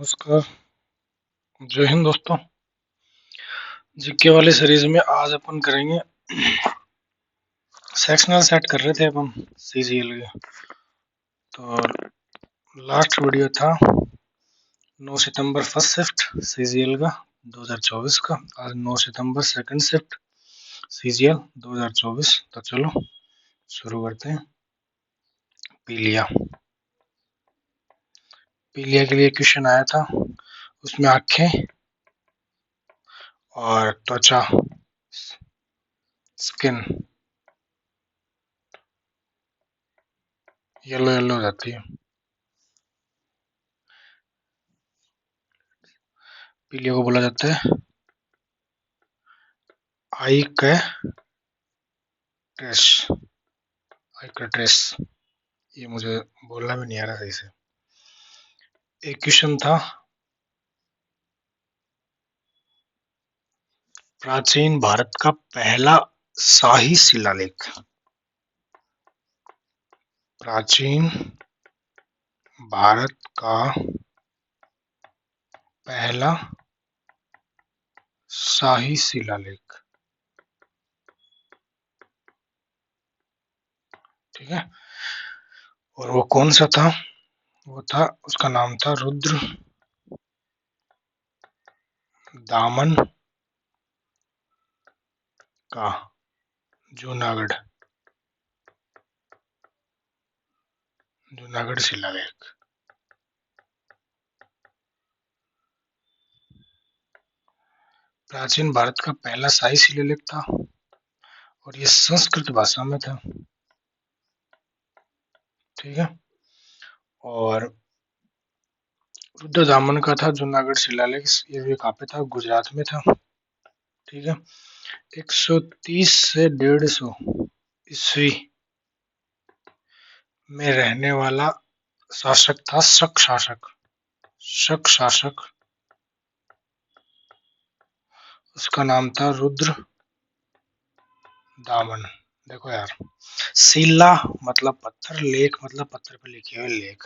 नमस्कार। जय हिंद दोस्तों। जीके वाली सीरीज में आज अपन करेंगे सेक्शनल सेट कर रहे थे अपन सीजीएल के। तो लास्ट वीडियो था 9 सितंबर फर्स्ट शिफ्ट सीजीएल का 2024 का। आज 9 सितंबर सेकंड शिफ्ट सीजीएल 2024। तो चलो शुरू करते हैं। पीलिया पीलिया के लिए क्वेश्चन आया था, उसमें आंखें और त्वचा स्किन येलो येलो हो जाती है। पीलिया को बोला जाता है आई का ट्रेस। ये मुझे बोलना भी नहीं आ रहा सही से। एक क्वेश्चन था, प्राचीन भारत का पहला शाही शिलालेख। प्राचीन भारत का पहला शाही शिलालेख, ठीक है। और वो कौन सा था? वो था, उसका नाम था रुद्र दामन का जूनागढ़ शिलालेख। प्राचीन भारत का पहला शाही शिलालेख था और ये संस्कृत भाषा में था, ठीक है। और रुद्र दामन का था जूनागढ़ शिलालेख। ये भी कहाँ पे था? गुजरात में था, ठीक है। 130 से 150 ईस्वी में रहने वाला शासक था शक शासक। उसका नाम था रुद्र दामन। देखो यार, शिला मतलब पत्थर, लेख मतलब पत्थर पे लिखे हुए लेख।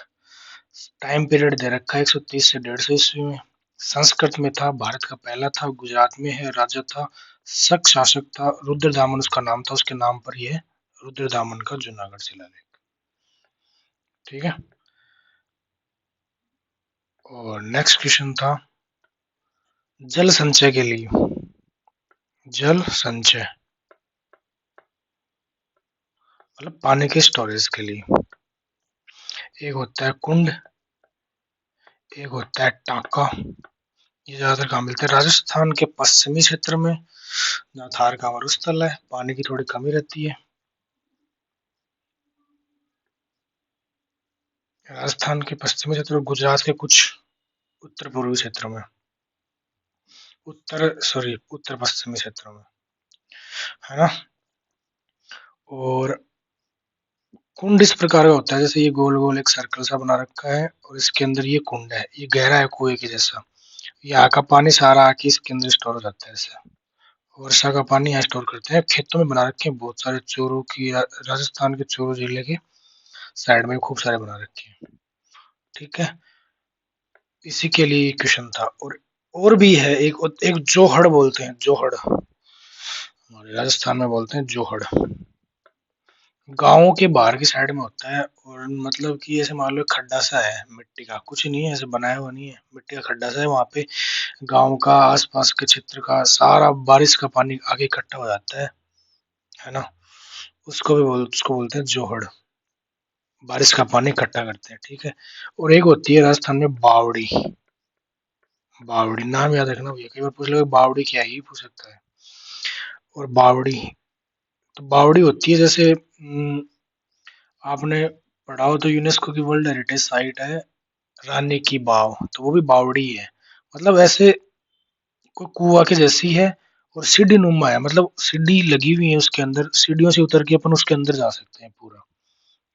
टाइम पीरियड दे रखा है 130 से 150 ईस्वी में। संस्कृत में था, भारत का पहला था, गुजरात में है, राजा था, शक शासक था, रुद्र दामन उसका नाम था, उसके नाम पर ये रुद्र दामन का जूनागढ़ शिलालेख, ठीक है। और नेक्स्ट क्वेश्चन था, जल संचय के लिए, जल संचय मतलब पानी के स्टोरेज के लिए, एक होता है कुंड, एक होता है टांका। ये ज्यादातर कहाँ मिलते हैं? राजस्थान के पश्चिमी क्षेत्र में, जहाँ थार का मरुस्थल है, पानी की थोड़ी कमी रहती है। राजस्थान के पश्चिमी क्षेत्र और गुजरात के कुछ उत्तर पूर्वी क्षेत्रों में, उत्तर पश्चिमी क्षेत्रों में, है ना। और कुंड इस प्रकार का होता है, जैसे ये गोल गोल एक सर्कल सा बना रखा है और इसके अंदर ये कुंड है, ये गहरा है कुएं के जैसा। यहाँ का पानी सारा आके इसके अंदर स्टोर हो जाता है ऐसे। वर्षा का पानी यहाँ स्टोर करते हैं। खेतों में बना रखे हैं बहुत सारे, चोरों की, राजस्थान के चोरों जिले के साइड में खूब सारे बना रखे हैं, ठीक है। इसी के लिए क्वेश्चन था। और भी है, एक जोहड़ बोलते हैं, जोहड़ हमारे राजस्थान में बोलते हैं जोहड़। गांवों के बाहर की साइड में होता है और मतलब कि ऐसे मान लो खड्डा सा है मिट्टी का, कुछ नहीं है ऐसे बनाया हुआ नहीं है, मिट्टी का खड्डा सा है। वहां पे गांव का आसपास के क्षेत्र का सारा बारिश का पानी आगे इकट्ठा हो जाता है ना। उसको बोलते हैं जोहड़। बारिश का पानी इकट्ठा करते हैं, ठीक है। और एक होती है राजस्थान में बावड़ी। बावड़ी नाम याद रखना भैया, कई बार पूछ लो बावड़ी क्या है, ही पूछ सकता है। और बावड़ी, तो बावड़ी होती है जैसे आपने पढ़ा हो तो यूनेस्को की वर्ल्ड हेरिटेज साइट है रानी की बाव, तो वो भी बावड़ी है। मतलब ऐसे कोई कुआ के जैसी है और सीढ़ी नुमा है, मतलब सीढ़ी लगी हुई है उसके अंदर, सीढ़ियों से उतर के अपन उसके अंदर जा सकते हैं पूरा।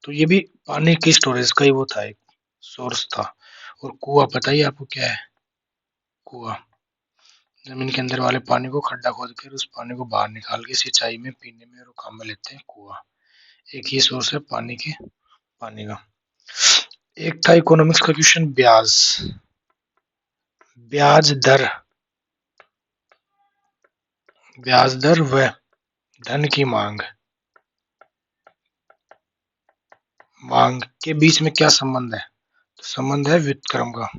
तो ये भी पानी की स्टोरेज का ही वो था, एक सोर्स था। और कुआ पता ही आपको क्या है? कुआ जमीन के अंदर वाले पानी को खड्डा खोद कर उस पानी को बाहर निकाल के सिंचाई में, पीने में और काम में लेते हैं, कुआ। एक ही सोर्स है पानी का। एक था इकोनॉमिक्स का क्वेश्चन, ब्याज। ब्याज दर, ब्याज दर व धन की मांग, मांग के बीच में क्या संबंध है? तो संबंध है व्युत्क्रम का।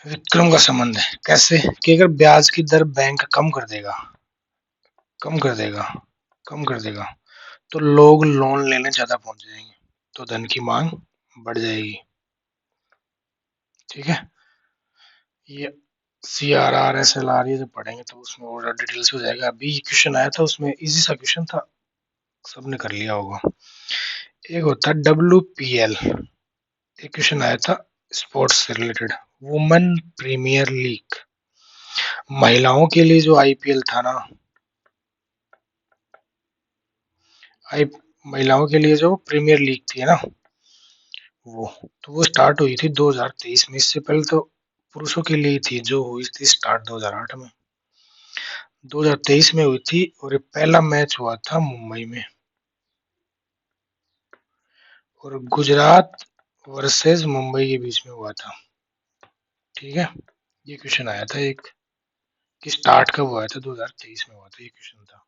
व्युत्क्रम का संबंध है। कैसे? कि अगर ब्याज की दर बैंक कम कर देगा, कम कर देगा, कम कर देगा, तो लोग लोन लेने ज्यादा पहुंच जाएंगे, तो धन की मांग बढ़ जाएगी। ठीक है, ये CRR SLR ये जब पढ़ेंगे तो उसमें और डिटेल्स हो जाएगा। अभी क्वेश्चन आया था, उसमें इजी सा क्वेश्चन था, सबने कर लिया होगा। एक होता है WPL, एक क्वेश्चन आया था स्पोर्ट्स से रिलेटेड, वुमेन प्रीमियर लीग, महिलाओं के लिए जो IPL था ना, आई महिलाओं के लिए जो प्रीमियर लीग थी ना, वो तो वो स्टार्ट हुई थी 2023 में। इससे पहले तो पुरुषों के लिए थी, जो हुई थी स्टार्ट 2008 में, 2023 में हुई थी, और ये पहला मैच हुआ था मुंबई में, और गुजरात वर्सेस मुंबई के बीच में हुआ था। ठीक है, ये क्वेश्चन आया था एक, कि स्टार्ट कब हुआ था, 2023 में हुआ था, ये क्वेश्चन था।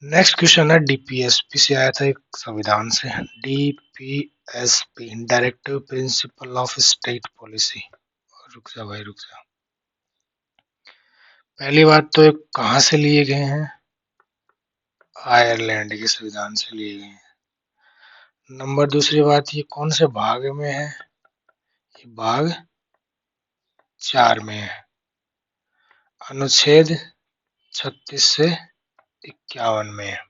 नेक्स्ट क्वेश्चन है DPSP से आया था एक, संविधान से, DPSP directive principle of state policy. रुक जा भाई, रुक जा। पहली बात तो एक कहाँ से लिए गए हैं? आयरलैंड के संविधान से लिए गए हैं। नंबर दूसरी बात, ये कौन से भाग में है? ये भाग 4 में है, अनुच्छेद 36 से 51 में है।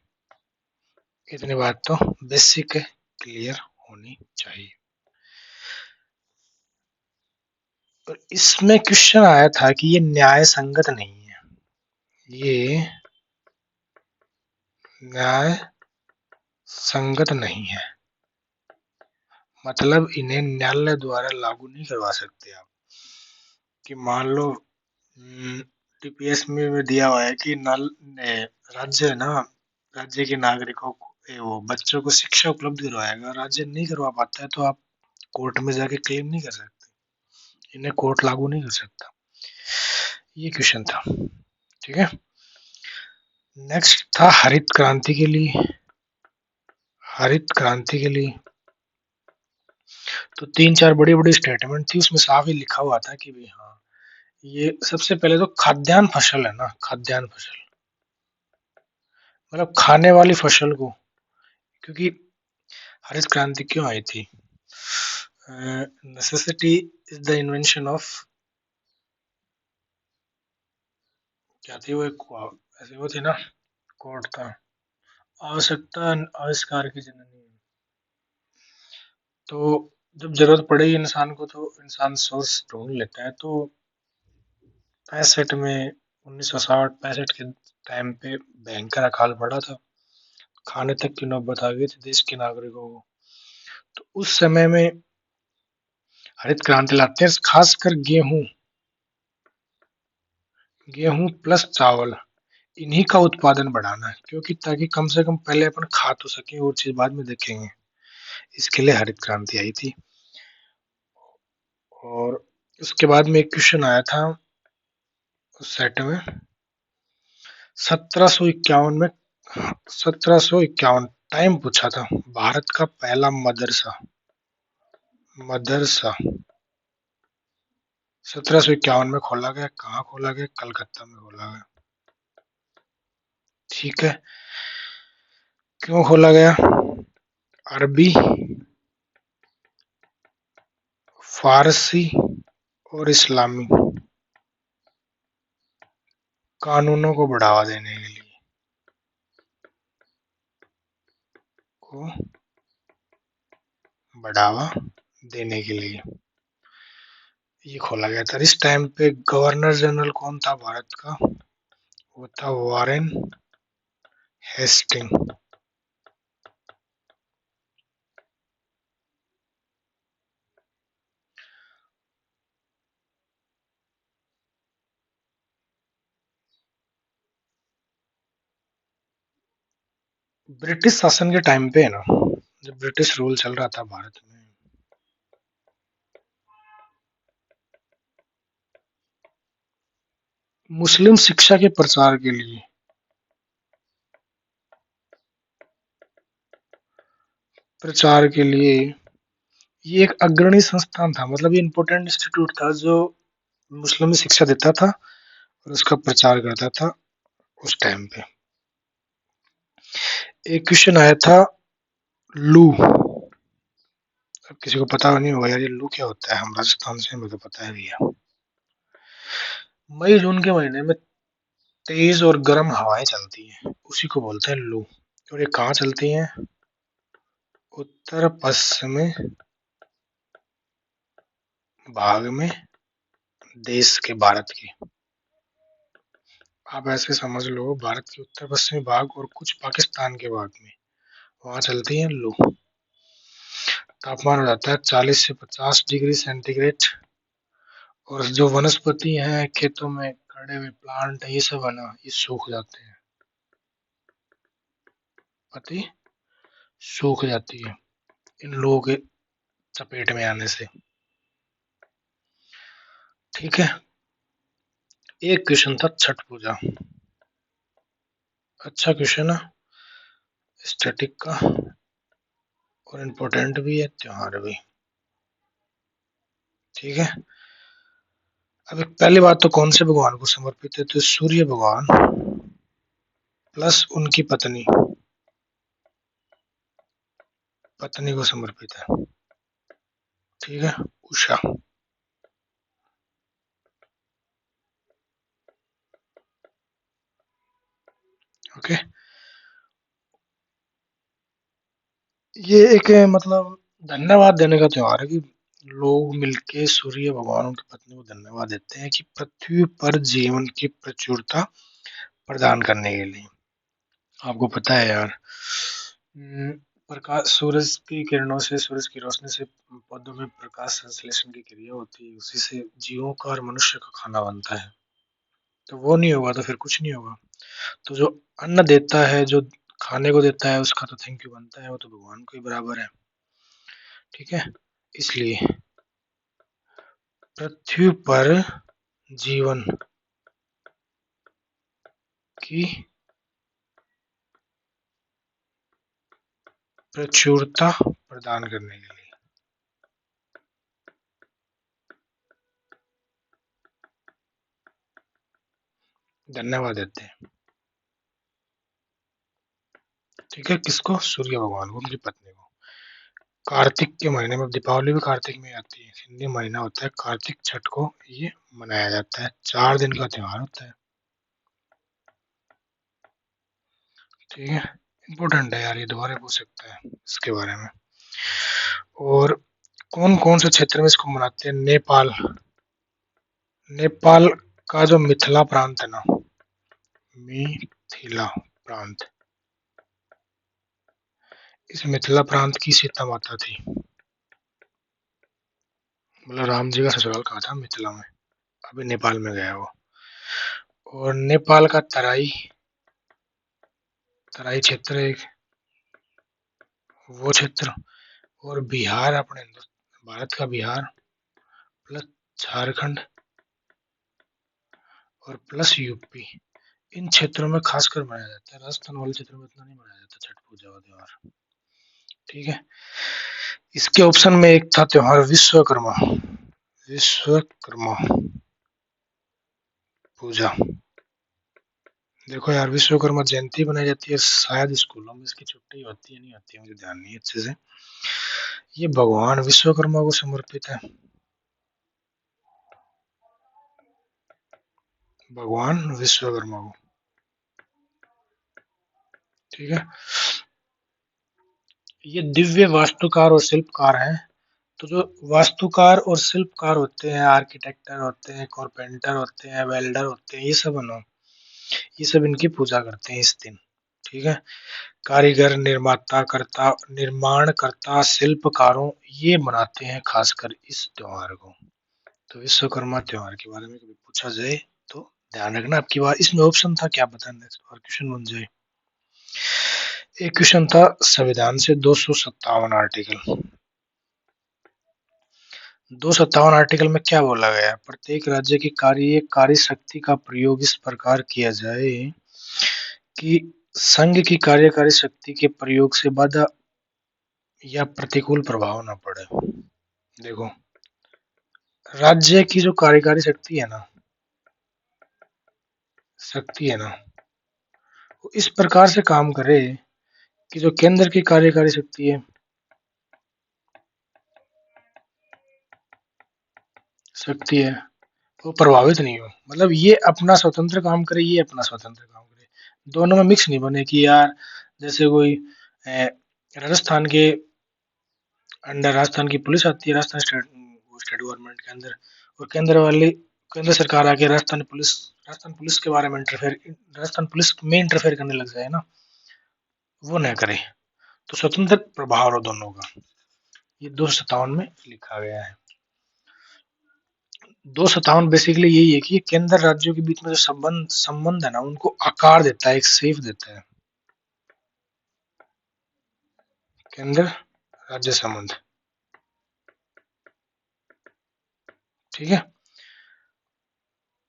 इतनी बात तो बेसिक क्लियर होनी चाहिए। और इसमें क्वेश्चन आया था कि ये न्याय संगत नहीं है, ये न्याय संगत नहीं है, मतलब इन्हें न्यायालय द्वारा लागू नहीं करवा सकते आप। कि मान लो TPS में दिया हुआ है कि राज्य है ना, राज्य के नागरिकों को, वो बच्चों को शिक्षा उपलब्ध करवाएगा, राज्य नहीं करवा पाता है तो आप कोर्ट में जाके क्लेम नहीं कर सकते, इन्हें कोर्ट लागू नहीं कर सकता। ये क्वेश्चन था। ठीक है, नेक्स्ट था हरित क्रांति के लिए, हरित क्रांति के लिए तो 3-4 बड़ी बड़ी स्टेटमेंट थी, उसमें साफ ही लिखा हुआ था कि भाई हाँ, ये सबसे पहले तो खाद्यान्न फसल है ना, खाद्यान्न फसल मतलब खाने वाली फसल को, क्योंकि हरित क्रांति क्यों आई थी? Necessity is the invention of, क्या थी वो, एक ऐसे वो थी ना, कोड था, आवश्यकता आविष्कार की जननी। तो जब जरूरत पड़ेगी इंसान को तो इंसान सोर्स ढूंढ लेता है। तो 65 में, 1960-65 के टाइम पे भयंकर अकाल पड़ा था, खाने तक की नौबत आ गई थी देश के नागरिकों को। तो उस समय में हरित क्रांति लाते हैं, खासकर गेहूं, गेहूं प्लस चावल, इन्हीं का उत्पादन बढ़ाना है, क्योंकि ताकि कम से कम पहले अपन खा तो सके, और चीज बाद में देखेंगे। इसके लिए हरित क्रांति आई थी। और उसके बाद में एक क्वेश्चन आया था उस सेट में 1751 में, 1751 टाइम पूछा था, भारत का पहला मदरसा, मदरसा 1751 में खोला गया। कहाँ खोला गया? कलकत्ता में खोला गया। ठीक है, क्यों खोला गया? अरबी, फारसी और इस्लामी कानूनों को बढ़ावा देने के लिए, को बढ़ावा देने के लिए ये खोला गया था। इस टाइम पे गवर्नर जनरल कौन था भारत का? वो था वॉरेन हेस्टिंग। ब्रिटिश शासन के टाइम पे है ना, जब ब्रिटिश रूल चल रहा था भारत में, मुस्लिम शिक्षा के प्रचार के लिए ये एक अग्रणी संस्थान था, मतलब ये इम्पोर्टेंट इंस्टीट्यूट था जो मुस्लिम में शिक्षा देता था और उसका प्रचार करता था उस टाइम पे। एक क्वेश्चन आया था लू। अब किसी को पता नहीं होगा यार ये लू क्या होता है, हम राजस्थान से, हमें तो पता है भैया। मई जून के महीने में तेज और गर्म हवाएं चलती हैं, उसी को बोलते हैं लू। और ये कहाँ चलती हैं? उत्तर पश्चिमी भाग में देश के, भारत के। आप ऐसे समझ लो, भारत के उत्तर पश्चिमी भाग और कुछ पाकिस्तान के भाग में वहां चलती हैं लू। तापमान हो जाता है 40 से 50 डिग्री सेंटीग्रेड। और जो वनस्पति हैं खेतों में खड़े हुए प्लांट, ये सब है ना, ये सूख जाते हैं, पति सूख जाती है इन लोगों के चपेट में आने से। ठीक है। एक क्वेश्चन था छठ पूजा, अच्छा क्वेश्चन है, स्टैटिक का, और इम्पोर्टेंट भी है, त्योहार भी। ठीक है। अब पहली बात तो कौन से भगवान को समर्पित है? तो सूर्य भगवान प्लस उनकी पत्नी, पत्नी को समर्पित है। ठीक है, उषा। ओके। ये एक मतलब धन्यवाद देने का त्योहार है कि लोग मिलके सूर्य भगवान उनकी पत्नी को धन्यवाद देते हैं कि पृथ्वी पर जीवन की प्रचुरता प्रदान करने के लिए। आपको पता है यार, प्रकाश, सूरज की किरणों से, सूरज की रोशनी से पौधों में प्रकाश संश्लेषण की क्रिया होती है, उसी से जीवों का और मनुष्य का खाना बनता है। तो वो नहीं होगा तो फिर कुछ नहीं होगा। तो जो अन्न देता है, जो खाने को देता है, उसका तो थैंक यू बनता है, वो तो भगवान को ही बराबर है। ठीक है। इसलिए पृथ्वी पर जीवन की प्रचुरता प्रदान करने के लिए धन्यवाद देते हैं। ठीक है, किसको? सूर्य भगवान को, उनकी पत्नी को। कार्तिक के महीने में, दीपावली भी कार्तिक में आती है, हिंदी महीना होता है कार्तिक, छठ को ये मनाया जाता है, 4 दिन का त्योहार होता है। ठीक है, इम्पोर्टेंट है यार, ये दोबारा पूछ सकता है इसके बारे में। और कौन कौन से क्षेत्र में इसको मनाते हैं? नेपाल, नेपाल का जो मिथिला प्रांत है ना, मिथिला प्रांत, इस मिथिला प्रांत की सीता माता थी, मतलब राम जी का ससुराल कहा था मिथिला में, अभी नेपाल में गया वो। और नेपाल का तराई, तराई क्षेत्र एक, वो क्षेत्र। और बिहार, अपने भारत का बिहार प्लस झारखंड और प्लस यूपी, इन क्षेत्रों में खासकर मनाया जाता है। राजस्थान वाले क्षेत्र में इतना नहीं मनाया जाता छठ पूजा का त्योहार। ठीक है। इसके ऑप्शन में एक था त्योहार विश्वकर्मा, विश्वकर्मा पूजा। देखो यार, विश्वकर्मा जयंती बनाई जाती है, शायद स्कूलों में इसकी छुट्टी होती है, नहीं होती है, मुझे ध्यान नहीं अच्छे से। ये भगवान विश्वकर्मा को समर्पित है, भगवान विश्वकर्मा को। ठीक है। ये दिव्य वास्तुकार और शिल्पकार हैं। तो जो वास्तुकार और शिल्पकार होते हैं, आर्किटेक्टर होते हैं, कारपेंटर होते हैं, वेल्डर होते हैं, ये सब है ना, ये सब इनकी पूजा करते हैं इस दिन। ठीक है। कारीगर, निर्माता करता, निर्माणकर्ता, शिल्पकारों, ये मनाते हैं खासकर इस त्योहार को। तो विश्वकर्मा त्योहार के बारे में कभी पूछा जाए तो ध्यान रखना। आपकी बात, इसमें ऑप्शन था क्या पता, नेक्स्ट और क्वेश्चन बन जाए। एक क्वेश्चन था संविधान से 257 आर्टिकल, 257 आर्टिकल में क्या बोला गया है? प्रत्येक राज्य की कार्य शक्ति का प्रयोग इस प्रकार किया जाए कि संघ की कार्यकारी शक्ति के प्रयोग से बाधा या प्रतिकूल प्रभाव न पड़े। देखो, राज्य की जो कार्यकारी शक्ति है ना, वो इस प्रकार से काम करे कि जो केंद्र की कार्यकारी शक्ति है वो प्रभावित नहीं हो। मतलब ये अपना स्वतंत्र काम करे, ये अपना स्वतंत्र काम करे, दोनों में मिक्स नहीं बने कि यार जैसे कोई राजस्थान के अंडर राजस्थान की पुलिस आती है, स्टेट गवर्नमेंट के अंदर, और केंद्र सरकार आके राजस्थान पुलिस के बारे में राजस्थान पुलिस में इंटरफेयर करने लग जाए ना, वो न करे। तो स्वतंत्र प्रभाव हो दोनों का, ये 257 में लिखा गया है। 257 बेसिकली यही है कि केंद्र राज्यों के बीच में जो संबंध है ना, उनको आकार देता है, एक शेप देता है। केंद्र राज्य संबंध, ठीक है।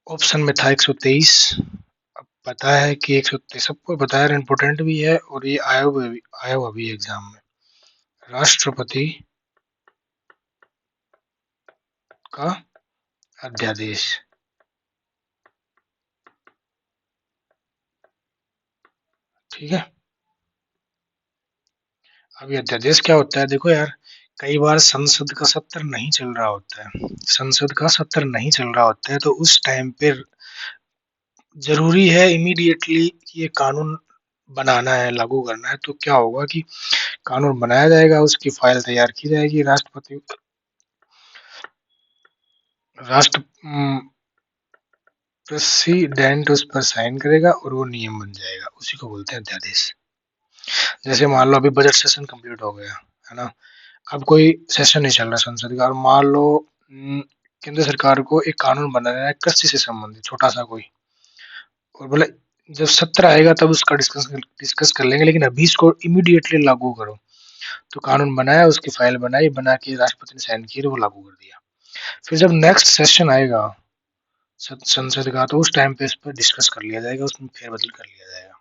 ऑप्शन में था 123। अब पता है कि 123 सबको पता है, इम्पोर्टेंट भी है, और ये आया हुआ भी एग्जाम में। राष्ट्रपति का अध्यादेश, ठीक है। अभी अध्यादेश क्या होता है? देखो यार, कई बार संसद का सत्र नहीं चल रहा होता है, तो उस टाइम पे जरूरी है इमीडिएटली ये कानून बनाना है, लागू करना है। तो क्या होगा कि कानून बनाया जाएगा, उसकी फाइल तैयार की जाएगी, राष्ट्र प्रेसिडेंट उस पर साइन करेगा और वो नियम बन जाएगा, उसी को बोलते हैं अध्यादेश। जैसे मान लो अभी बजट सेशन कंप्लीट हो गया है ना, अब कोई सेशन नहीं चल रहा संसद का, और मान लो केंद्र सरकार को एक कानून बनाना है कृषि से संबंधित छोटा सा कोई, और बोले जब सत्र आएगा तब उसका डिस्कस कर लेंगे, लेकिन अभी इसको इमीडिएटली लागू करो। तो कानून बनाया, उसकी फाइल बनाई, बना के राष्ट्रपति ने साइन किया, वो लागू कर दिया। फिर जब नेक्स्ट सेशन आएगा संसद का, तो उस टाइम पे इस पर डिस्कस कर लिया जाएगा, उसमें फेरबदल कर लिया जाएगा।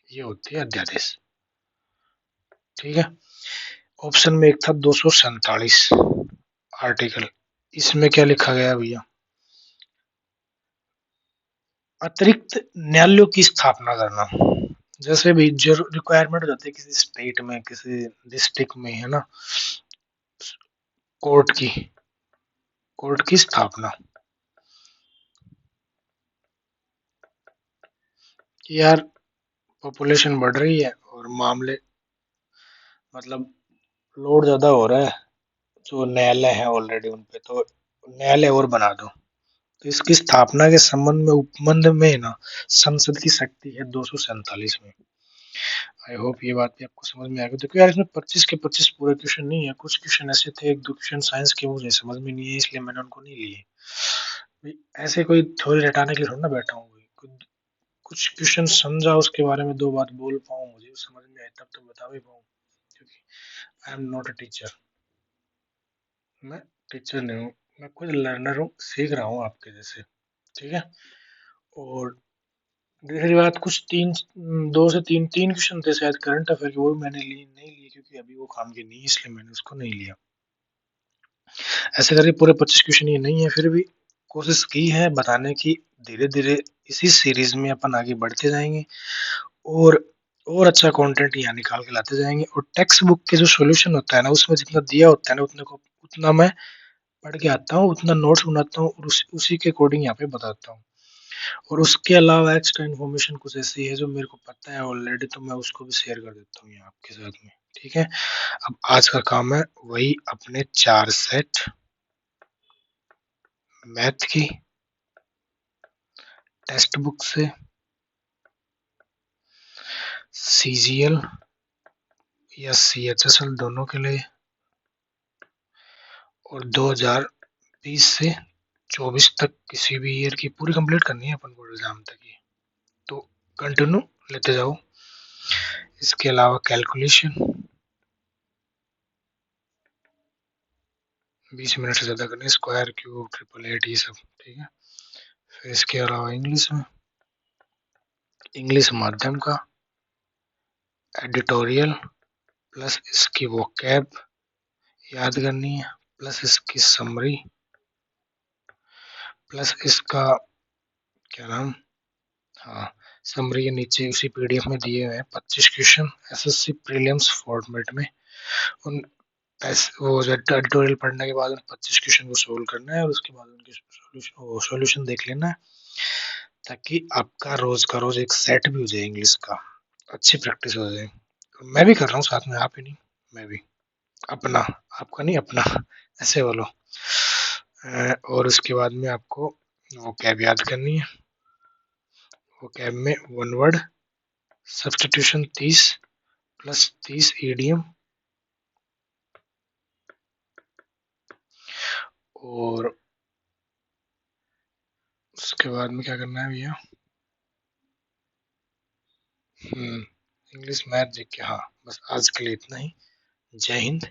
ये होती है अध्यादेश, ठीक है। ऑप्शन में एक था 247 आर्टिकल, इसमें क्या लिखा गया भैया? अतिरिक्त न्यायालयों की स्थापना करना। जैसे भी जो रिक्वायरमेंट होती है किसी स्टेट में, किसी डिस्ट्रिक्ट में, है ना, कोर्ट की स्थापना, कि यार पॉपुलेशन बढ़ रही है और मामले, मतलब लोड ज्यादा हो रहा है, जो न्यायालय है ऑलरेडी उन पे, तो न्यायालय और बना दो। तो इसकी स्थापना के संबंध में उपबंध में ना संसद की शक्ति है 247 में। आई होप ये बात भी आपको समझ में आएगी। देखो यार, इसमें 25 के 25 पूरे क्वेश्चन नहीं है, कुछ क्वेश्चन ऐसे थे, एक दो क्वेश्चन साइंस के मुझे समझ में नहीं है, इसलिए मैंने उनको नहीं लिए। ऐसे कोई थ्योरी रटाने के लिए थोड़ा ना बैठा हूँ, कुछ क्वेश्चन समझा, उसके बारे में दो बात बोल पाऊँ, मुझे समझ में आए तब तो बता भी पाऊँ, क्योंकि I am not a teacher, मैं टीचर नहीं हूँ, मैं खुद लर्नर हूँ, सीख रहा हूँ आपके जैसे, ठीक है। और दूसरी बात, कुछ दो से तीन क्वेश्चन थे शायद करंट अफेयर के, वो मैंने नहीं लिए, क्योंकि अभी वो काम के नहीं, इसलिए मैंने उसको नहीं लिया। ऐसे करके पूरे 25 क्वेश्चन ये नहीं है, फिर भी कोशिश की है बताने की। धीरे धीरे इसी सीरीज में अपन आगे बढ़ते जाएंगे, और अच्छा कंटेंट यहाँ निकाल के लाते जाएंगे। और टेक्स्ट बुक के जो सॉल्यूशन होता है ना, उसमें जितना दिया होता है ना, उतना मैं पढ़ के आता हूँ, उतना नोट्स बनाता हूँ, और उसी के अकॉर्डिंग यहाँ पे बताता हूँ। और उसके अलावा एक्स्ट्रा इन्फॉर्मेशन कुछ ऐसी है जो मेरे को पता है ऑलरेडी, तो मैं उसको भी शेयर कर देता हूँ यहाँ आपके साथ में, ठीक है। अब आज का काम है वही अपने 4 सेट मैथ की टेक्स्ट बुक से, सीजीएल या सीएचएसएल दोनों के लिए, और 2020 से 24 तक किसी भी ईयर की पूरी कंप्लीट करनी है अपन को एग्जाम तक की, तो कंटिन्यू लेते जाओ। इसके अलावा कैलकुलेशन, 20 मिनट से ज़्यादा करनी, स्क्वायर क्यूब 888 ये सब, ठीक है। फिर इसके अलावा इंग्लिश में, इंग्लिश माध्यम का एडिटोरियल प्लस इसकी वोकैब याद करनी है, प्लस इसकी समरी, प्लस इसका क्या नाम, हाँ समरी के नीचे उसी पीडीएफ में दिए हुए हैं 25 क्वेश्चन एसएससी प्रीलिम्स फॉर्मेट में। उन वो एडिटोरियल पढ़ने के बाद उन 25 क्वेश्चन को सोल्व करना है और उसके बाद उनके सॉल्यूशन देख लेना है, ताकि आपका रोज का रोज एक सेट भी हो जाए इंग्लिश का, अच्छी प्रैक्टिस हो जाए। मैं भी कर रहा हूँ साथ में, आप ही नहीं, मैं भी अपना, आपका नहीं अपना, ऐसे बोलो। और उसके बाद में आपको वो कैब याद करनी है, वो कैब में one word substitution 30 plus 30 idiom, और उसके बाद में क्या करना है भैया, इंग्लिश मैथ देख के, हाँ बस आज के लिए इतना ही। जय हिंद।